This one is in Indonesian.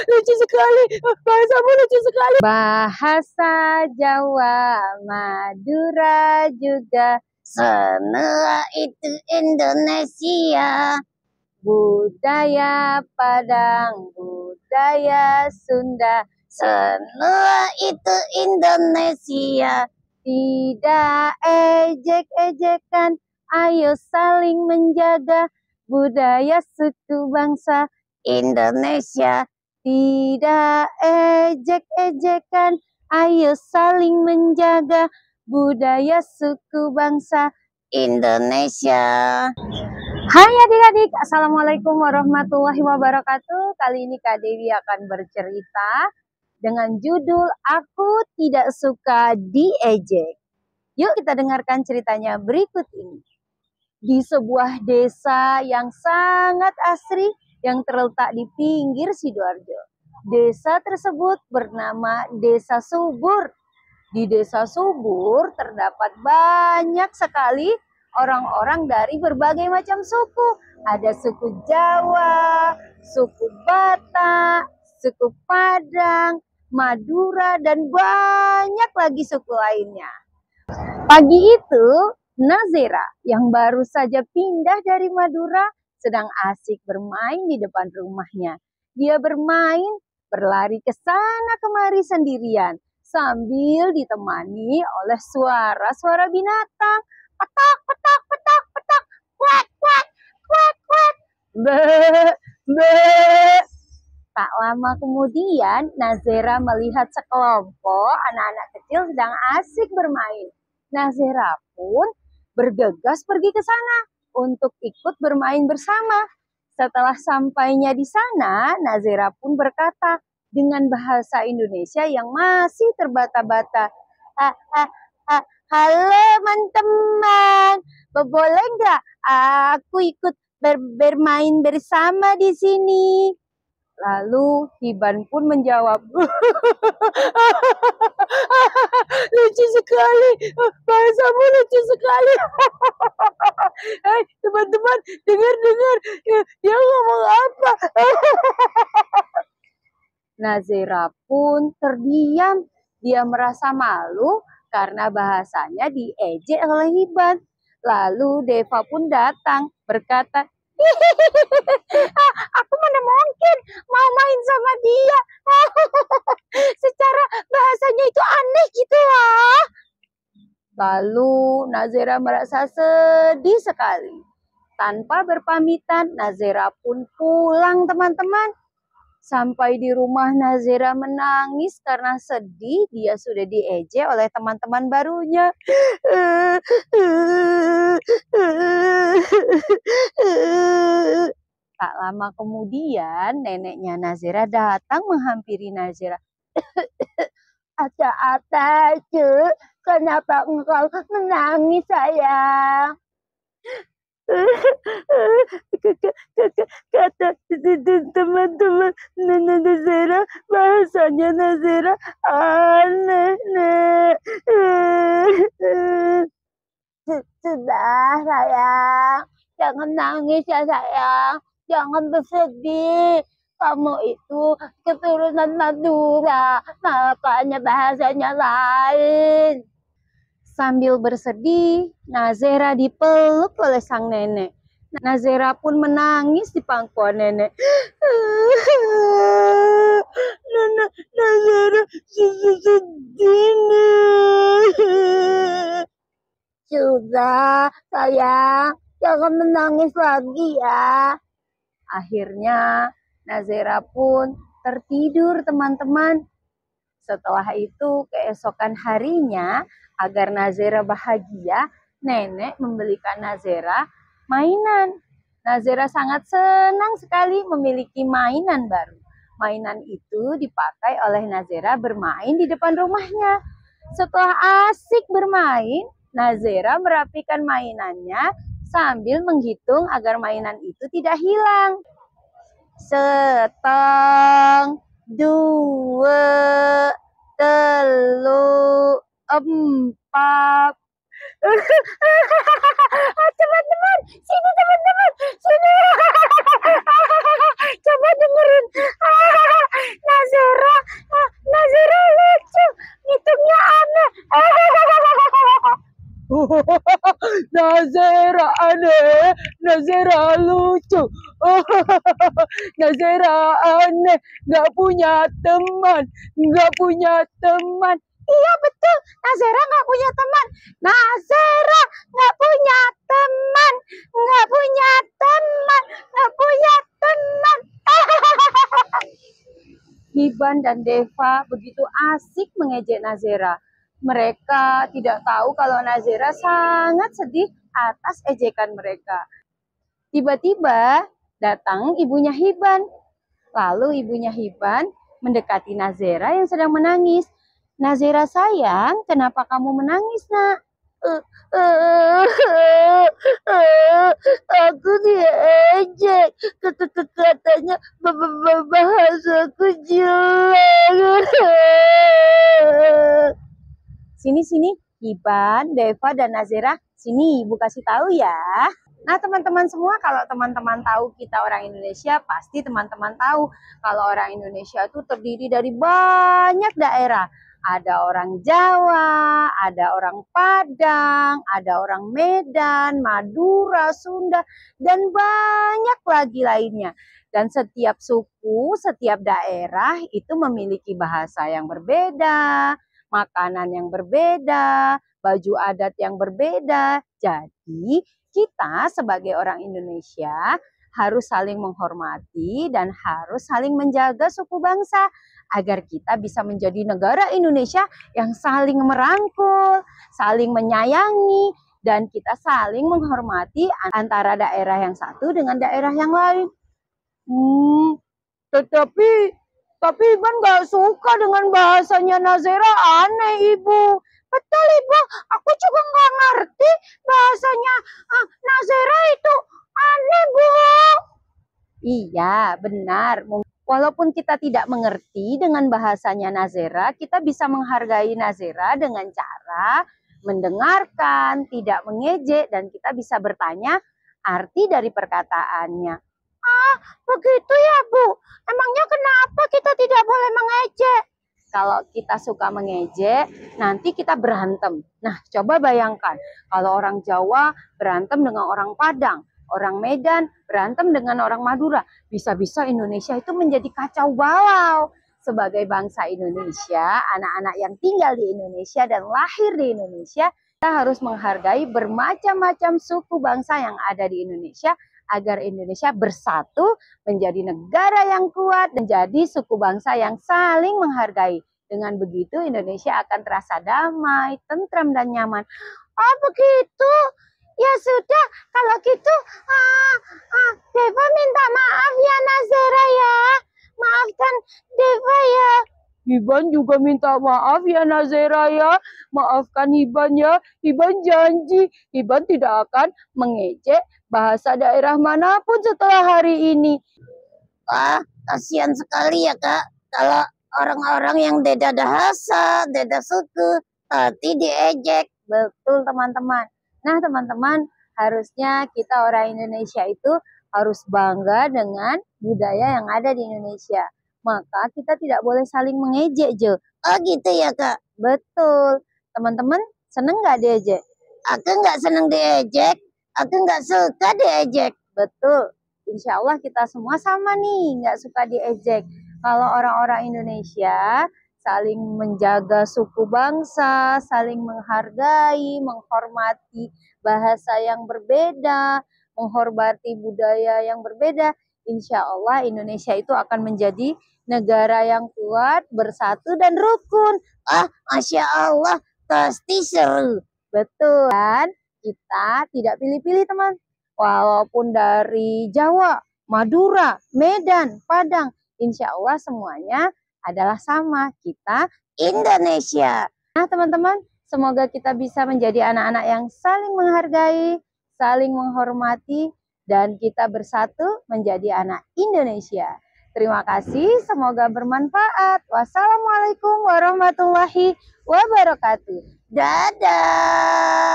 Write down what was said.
Lucu sekali, bahasamu lucu sekali. Bahasa Jawa, Madura juga, semua itu Indonesia. Budaya Padang, budaya Sunda, semua itu Indonesia. Tidak ejek-ejekan, ayo saling menjaga budaya suku bangsa Indonesia. Tidak ejek-ejekan, ayo saling menjaga budaya suku bangsa Indonesia. Hai adik-adik, Assalamualaikum warahmatullahi wabarakatuh. Kali ini Kak Dewi akan bercerita dengan judul Aku Tidak Suka Diejek. Yuk kita dengarkan ceritanya berikut ini. Di sebuah desa yang sangat asri yang terletak di pinggir Sidoarjo. Desa tersebut bernama Desa Subur. Di Desa Subur terdapat banyak sekali orang-orang dari berbagai macam suku. Ada suku Jawa, suku Batak, suku Padang, Madura, dan banyak lagi suku lainnya. Pagi itu, Nazera yang baru saja pindah dari Madura sedang asik bermain di depan rumahnya. Dia bermain, berlari ke sana kemari sendirian, sambil ditemani oleh suara-suara binatang. Petak, petak, petak, petak, kuat, kuat, kuat, kuat, be, be. Tak lama kemudian, Nazera melihat sekelompok anak-anak kecil sedang asik bermain. Nazera pun bergegas pergi ke sana untuk ikut bermain bersama. Setelah sampainya di sana, Nazera pun berkata dengan bahasa Indonesia yang masih terbata-bata, halo teman-teman, boleh nggak aku ikut bermain bersama di sini? Lalu Hiban pun menjawab, lucu sekali, bahasamu lucu sekali. Hai teman-teman, dengar, dia ngomong apa? Nazera pun terdiam, dia merasa malu karena bahasanya diejek oleh Hiban. Lalu Deva pun datang berkata, aku mana mungkin mau main sama dia. Secara bahasanya itu aneh gitu lah. Lalu Nazera merasa sedih sekali. Tanpa berpamitan, Nazera pun pulang teman-teman. Sampai di rumah Nazera menangis karena sedih dia sudah diejek oleh teman-teman barunya. Tak lama kemudian neneknya Nazera datang menghampiri Nazera. Ada Cuk, kenapa engkau menangis sayang? Kata teman-teman Nazera, bahasanya Nazera aneh. Sudah sayang, jangan nangis ya sayang, jangan bersedih. Kamu itu keturunan Madura, makanya bahasanya lain. Sambil bersedih, Nazera dipeluk oleh sang nenek. Nazera pun menangis di pangkuan nenek. Nazera sedih. Sudah, sayang, jangan menangis lagi ya. Akhirnya, Nazera pun tertidur teman-teman. Setelah itu, keesokan harinya, agar Nazera bahagia, nenek membelikan Nazera mainan. Nazera sangat senang sekali memiliki mainan baru. Mainan itu dipakai oleh Nazera bermain di depan rumahnya. Setelah asik bermain, Nazera merapikan mainannya sambil menghitung agar mainan itu tidak hilang. 1, 2, 3, 4. Teman-teman, sini teman-teman, sini. Nazera aneh, Nazera lucu. Oh, Nazera aneh, nggak punya teman, nggak punya teman. Iya betul, Nazera nggak punya teman. Nazera nggak punya teman, nggak punya teman, nggak punya teman. Hiban dan Deva begitu asik mengejek Nazera. Mereka tidak tahu kalau Nazera sangat sedih atas ejekan mereka. Tiba-tiba datang ibunya Hiban. Lalu ibunya Hiban mendekati Nazera yang sedang menangis. Nazera sayang, kenapa kamu menangis, nak? Aku diejek, katanya bahasaku jelek. Sini, Hiban, Deva, dan Nazera, sini ibu kasih tahu ya. Nah teman-teman semua, kalau teman-teman tahu kita orang Indonesia, pasti teman-teman tahu kalau orang Indonesia itu terdiri dari banyak daerah. Ada orang Jawa, ada orang Padang, ada orang Medan, Madura, Sunda, dan banyak lagi lainnya. Dan setiap suku, setiap daerah itu memiliki bahasa yang berbeda, makanan yang berbeda, baju adat yang berbeda. Jadi kita sebagai orang Indonesia harus saling menghormati dan harus saling menjaga suku bangsa agar kita bisa menjadi negara Indonesia yang saling merangkul, saling menyayangi, dan kita saling menghormati antara daerah yang satu dengan daerah yang lain. Tapi Iban gak suka dengan bahasanya Nazera, aneh Ibu. Betul Ibu, aku juga gak ngerti bahasanya Nazera itu aneh Bu. Iya benar, walaupun kita tidak mengerti dengan bahasanya Nazera, kita bisa menghargai Nazera dengan cara mendengarkan, tidak mengejek, dan kita bisa bertanya arti dari perkataannya. Begitu ya Bu, emangnya kenapa kita tidak boleh mengejek? Kalau kita suka mengejek, nanti kita berantem. Nah, coba bayangkan, kalau orang Jawa berantem dengan orang Padang, orang Medan berantem dengan orang Madura, bisa-bisa Indonesia itu menjadi kacau balau. Sebagai bangsa Indonesia, anak-anak yang tinggal di Indonesia dan lahir di Indonesia, kita harus menghargai bermacam-macam suku bangsa yang ada di Indonesia, agar Indonesia bersatu menjadi negara yang kuat dan jadi suku bangsa yang saling menghargai. Dengan begitu Indonesia akan terasa damai, tentram, dan nyaman. Oh begitu? Ya sudah, kalau gitu Deva minta maaf ya Nazera ya. Maafkan Deva ya. Hiban juga minta maaf ya Nazera ya. Maafkan Hiban ya. Hiban janji, Hiban tidak akan mengejek bahasa daerah manapun setelah hari ini. Kasihan sekali ya Kak. Kalau orang-orang yang beda bahasa, beda suku, nanti diejek. Betul teman-teman. Nah teman-teman, harusnya kita orang Indonesia itu harus bangga dengan budaya yang ada di Indonesia. Maka kita tidak boleh saling mengejek, Jo. Oh gitu ya Kak? Betul. Teman-teman seneng nggak diejek? Aku nggak seneng diejek. Aku nggak suka diejek. Betul. Insya Allah kita semua sama nih, nggak suka diejek. Kalau orang-orang Indonesia saling menjaga suku bangsa, saling menghargai, menghormati bahasa yang berbeda, menghormati budaya yang berbeda, insya Allah Indonesia itu akan menjadi negara yang kuat, bersatu, dan rukun. Masya Allah, pasti seru. Betul kan? Kita tidak pilih-pilih teman. Walaupun dari Jawa, Madura, Medan, Padang, insya Allah semuanya adalah sama, kita Indonesia. Nah teman-teman, semoga kita bisa menjadi anak-anak yang saling menghargai, saling menghormati, dan kita bersatu menjadi anak Indonesia. Terima kasih, semoga bermanfaat. Wassalamualaikum warahmatullahi wabarakatuh. Dadah.